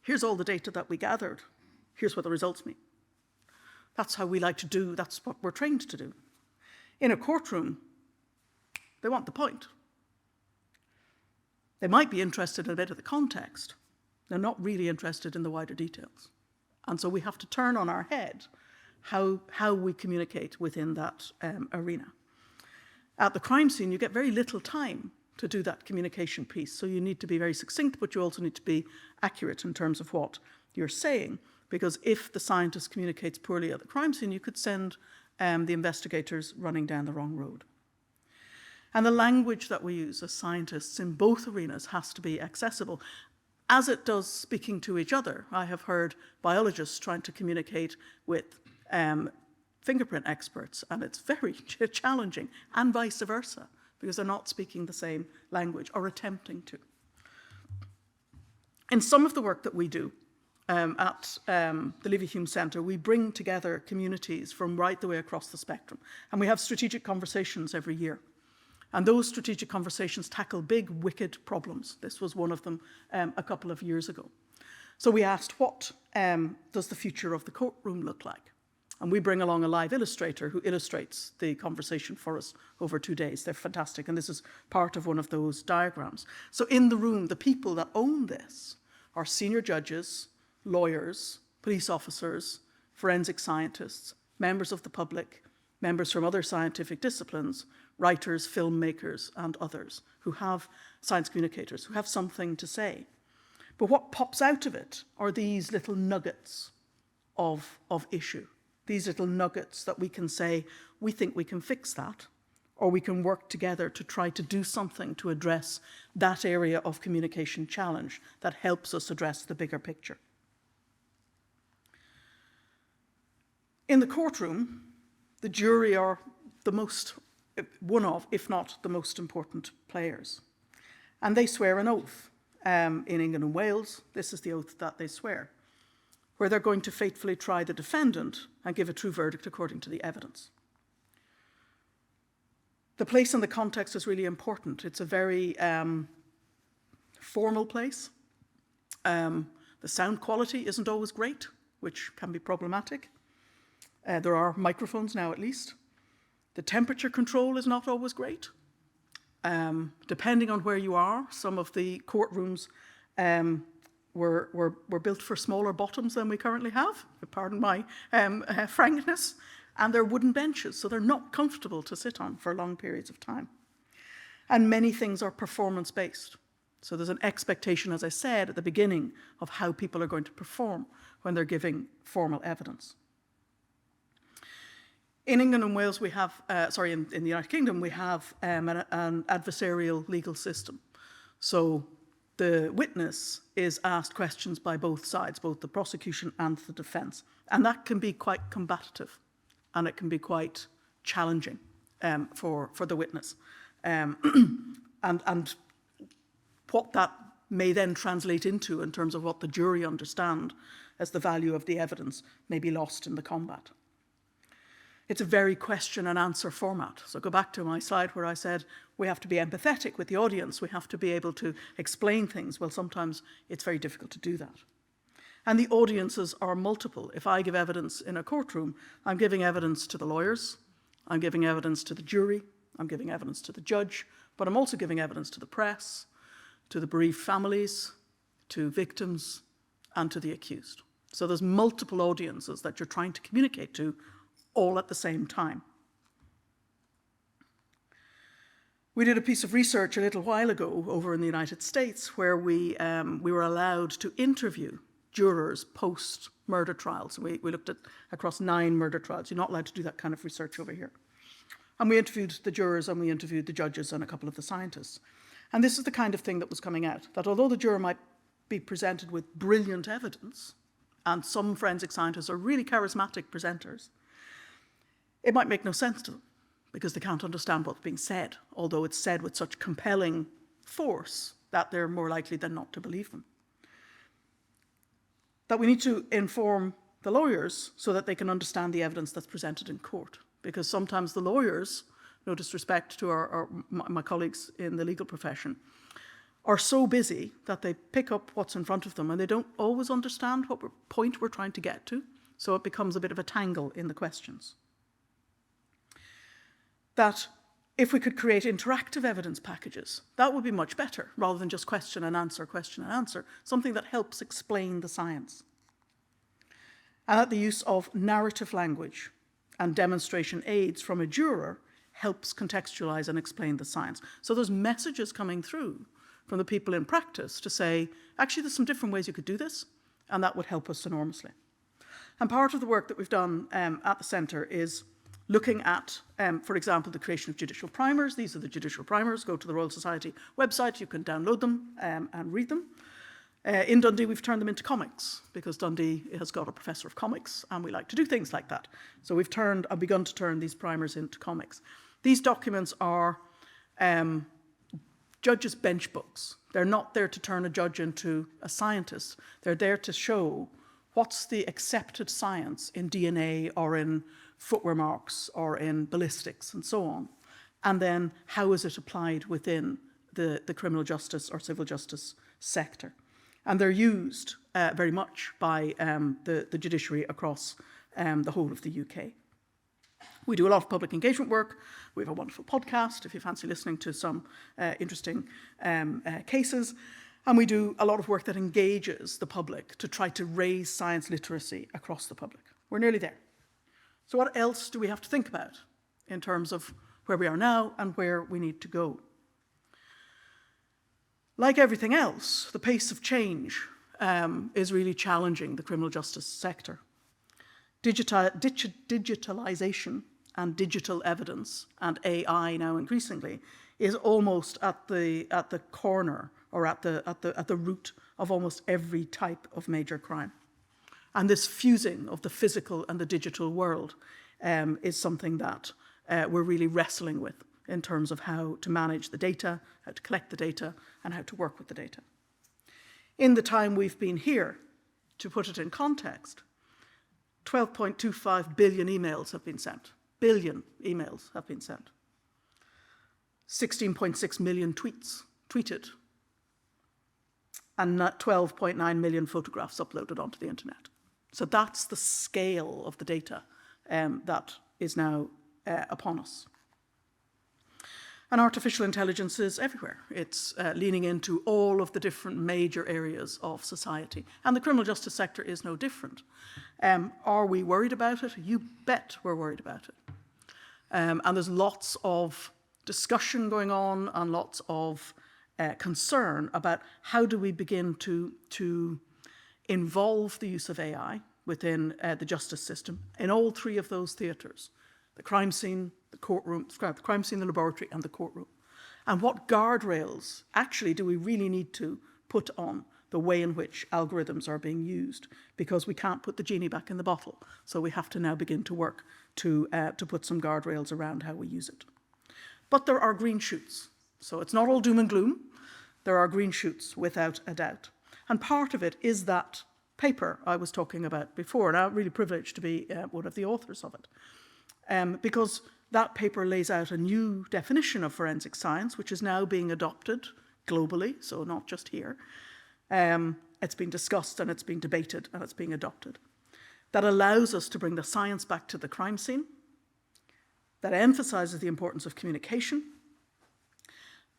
Here's all the data that we gathered. Here's what the results mean. That's how we like to do, that's what we're trained to do. In a courtroom, they want the point. They might be interested in a bit of the context. They're not really interested in the wider details. And so we have to turn on our head how we communicate within that arena. At the crime scene, you get very little time to do that communication piece. So you need to be very succinct, but you also need to be accurate in terms of what you're saying. Because if the scientist communicates poorly at the crime scene, you could send the investigators running down the wrong road. And the language that we use as scientists in both arenas has to be accessible, as it does speaking to each other. I have heard biologists trying to communicate with fingerprint experts, and it's very challenging, and vice versa, because they're not speaking the same language or attempting to. In some of the work that we do at the Leverhulme Centre, we bring together communities from right the way across the spectrum. And we have strategic conversations every year. And those strategic conversations tackle big, wicked problems. This was one of them a couple of years ago. So we asked, what does the future of the courtroom look like? And we bring along a live illustrator who illustrates the conversation for us over 2 days. They're fantastic, and this is part of one of those diagrams. So in the room, the people that own this are senior judges, lawyers, police officers, forensic scientists, members of the public, members from other scientific disciplines, writers, filmmakers, and others who have science communicators, who have something to say. But what pops out of it are these little nuggets of issue, these little nuggets that we can say, we think we can fix that, or we can work together to try to do something to address that area of communication challenge that helps us address the bigger picture. In the courtroom, the jury are one of, if not the most important players. And they swear an oath. In England and Wales, this is the oath that they swear, where they're going to faithfully try the defendant and give a true verdict according to the evidence. The place and the context is really important. It's a very formal place. The sound quality isn't always great, which can be problematic. There are microphones now, at least. The temperature control is not always great. Depending on where you are, some of the courtrooms were built for smaller bottoms than we currently have, pardon my frankness, and they're wooden benches, so they're not comfortable to sit on for long periods of time. And many things are performance-based. So there's an expectation, as I said at the beginning, of how people are going to perform when they're giving formal evidence. In England and Wales, we have, in the United Kingdom, we have an adversarial legal system. So the witness is asked questions by both sides, both the prosecution and the defence. And that can be quite combative, and it can be quite challenging for the witness. And what that may then translate into in terms of what the jury understand as the value of the evidence may be lost in the combat. It's a very question and answer format. So go back to my slide where I said we have to be empathetic with the audience. We have to be able to explain things. Well, sometimes it's very difficult to do that. And the audiences are multiple. If I give evidence in a courtroom, I'm giving evidence to the lawyers, I'm giving evidence to the jury, I'm giving evidence to the judge, but I'm also giving evidence to the press, to the bereaved families, to victims, and to the accused. So there's multiple audiences that you're trying to communicate to all at the same time. We did a piece of research a little while ago over in the United States where we were allowed to interview jurors post-murder trials. We looked at across 9 murder trials. You're not allowed to do that kind of research over here. And we interviewed the jurors and we interviewed the judges and a couple of the scientists. And this is the kind of thing that was coming out, that although the juror might be presented with brilliant evidence, and some forensic scientists are really charismatic presenters, it might make no sense to them because they can't understand what's being said, although it's said with such compelling force that they're more likely than not to believe them. That we need to inform the lawyers so that they can understand the evidence that's presented in court, because sometimes the lawyers, no disrespect to my colleagues in the legal profession, are so busy that they pick up what's in front of them and they don't always understand what point we're trying to get to, so it becomes a bit of a tangle in the questions. That if we could create interactive evidence packages, that would be much better, rather than just question and answer, something that helps explain the science. And that the use of narrative language and demonstration aids from a juror helps contextualize and explain the science. So there's messages coming through from the people in practice to say, actually, there's some different ways you could do this, and that would help us enormously. And part of the work that we've done at the centre is looking at, for example, the creation of judicial primers. These are the judicial primers. Go to the Royal Society website. You can download them and read them. In Dundee, we've turned them into comics because Dundee has got a professor of comics and we like to do things like that. So we've begun to turn these primers into comics. These documents are judges' bench books. They're not there to turn a judge into a scientist. They're there to show what's the accepted science in DNA or in footwear marks or in ballistics and so on. And then how is it applied within the criminal justice or civil justice sector. And they're used very much by the judiciary across the whole of the UK. We do a lot of public engagement work. We have a wonderful podcast if you fancy listening to some interesting cases. And we do a lot of work that engages the public to try to raise science literacy across the public. We're nearly there. So what else do we have to think about in terms of where we are now and where we need to go? Like everything else, the pace of change is really challenging the criminal justice sector. Digitalization and digital evidence and AI now increasingly is almost at the corner or at the root of almost every type of major crime. And this fusing of the physical and the digital world is something that we're really wrestling with in terms of how to manage the data, how to collect the data, and how to work with the data. In the time we've been here, to put it in context, 12.25 billion emails have been sent. Billion emails have been sent. 16.6 million tweets tweeted. And 12.9 million photographs uploaded onto the internet. So that's the scale of the data that is now upon us. And artificial intelligence is everywhere. It's leaning into all of the different major areas of society. And the criminal justice sector is no different. Are we worried about it? You bet we're worried about it. And there's lots of discussion going on and lots of concern about how do we begin to involve the use of AI within the justice system in all three of those theatres: the crime scene, the courtroom, the crime scene, the laboratory, and the courtroom. And what guardrails actually do we really need to put on the way in which algorithms are being used? Because we can't put the genie back in the bottle. So we have to now begin to work to put some guardrails around how we use it. But there are green shoots. So it's not all doom and gloom. There are green shoots without a doubt. And part of it is that paper I was talking about before, and I'm really privileged to be one of the authors of it. Because that paper lays out a new definition of forensic science, which is now being adopted globally, so not just here. It's been discussed and it's been debated and it's being adopted. That allows us to bring the science back to the crime scene, that emphasises the importance of communication,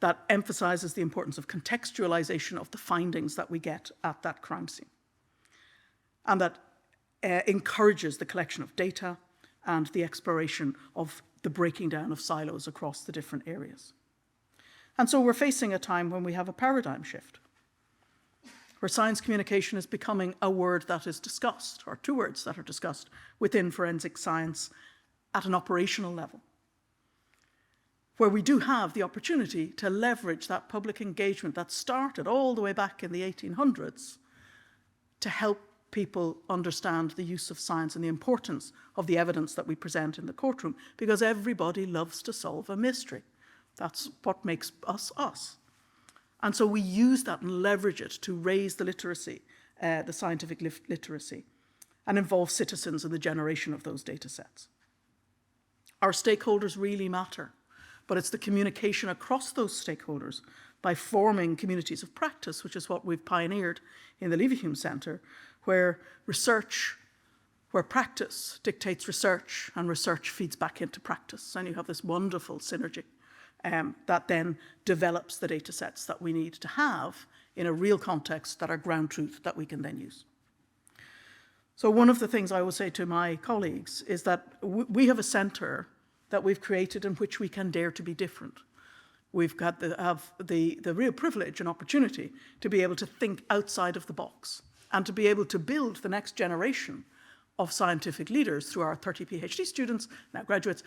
that emphasises the importance of contextualisation of the findings that we get at that crime scene, and that encourages the collection of data and the exploration of the breaking down of silos across the different areas. And so we're facing a time when we have a paradigm shift, where science communication is becoming a word that is discussed, or two words that are discussed within forensic science at an operational level, where we do have the opportunity to leverage that public engagement that started all the way back in the 1800s to help people understand the use of science and the importance of the evidence that we present in the courtroom, because everybody loves to solve a mystery. That's what makes us us. And so we use that and leverage it to raise the literacy, the scientific literacy, and involve citizens in the generation of those data sets. Our stakeholders really matter, but it's the communication across those stakeholders by forming communities of practice, which is what we've pioneered in the Leverhulme Centre, where practice dictates research and research feeds back into practice. And you have this wonderful synergy that then develops the data sets that we need to have in a real context that are ground truth that we can then use. So one of the things I will say to my colleagues is that we have a centre that we've created in which we can dare to be different. We've got the real privilege and opportunity to be able to think outside of the box and to be able to build the next generation of scientific leaders through our 30 PhD students, now graduates,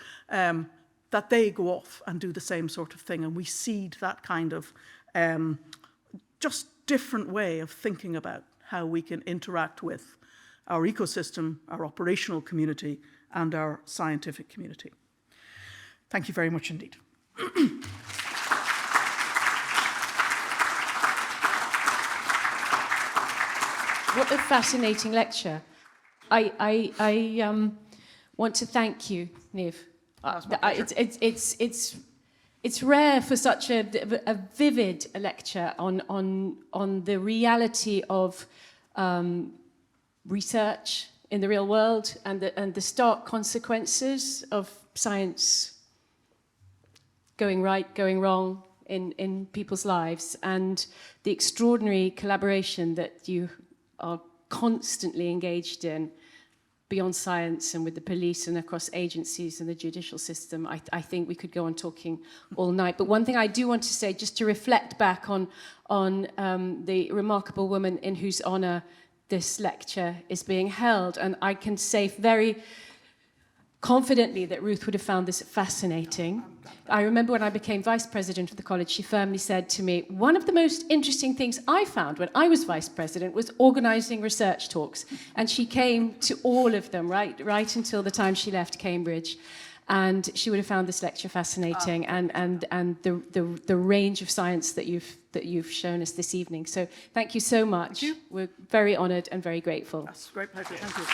that they go off and do the same sort of thing. And we seed that kind of just different way of thinking about how we can interact with our ecosystem, our operational community, and our scientific community. Thank you very much indeed. What a fascinating lecture. I want to thank you, Niamh. It's rare for such a vivid lecture on the reality of research in the real world and the stark consequences of science going right, going wrong in people's lives, and the extraordinary collaboration that you are constantly engaged in beyond science and with the police and across agencies and the judicial system. I think we could go on talking all night. But one thing I do want to say, just to reflect back on the remarkable woman in whose honour this lecture is being held, and I can say very confidently that Ruth would have found this fascinating. I remember when I became vice president of the college, she firmly said to me, one of the most interesting things I found when I was vice president was organising research talks. And she came to all of them, right until the time she left Cambridge. And she would have found this lecture fascinating, and the range of science that you've shown us this evening. So thank you so much. Thank you. We're very honoured and very grateful. That's a great pleasure. Thank you.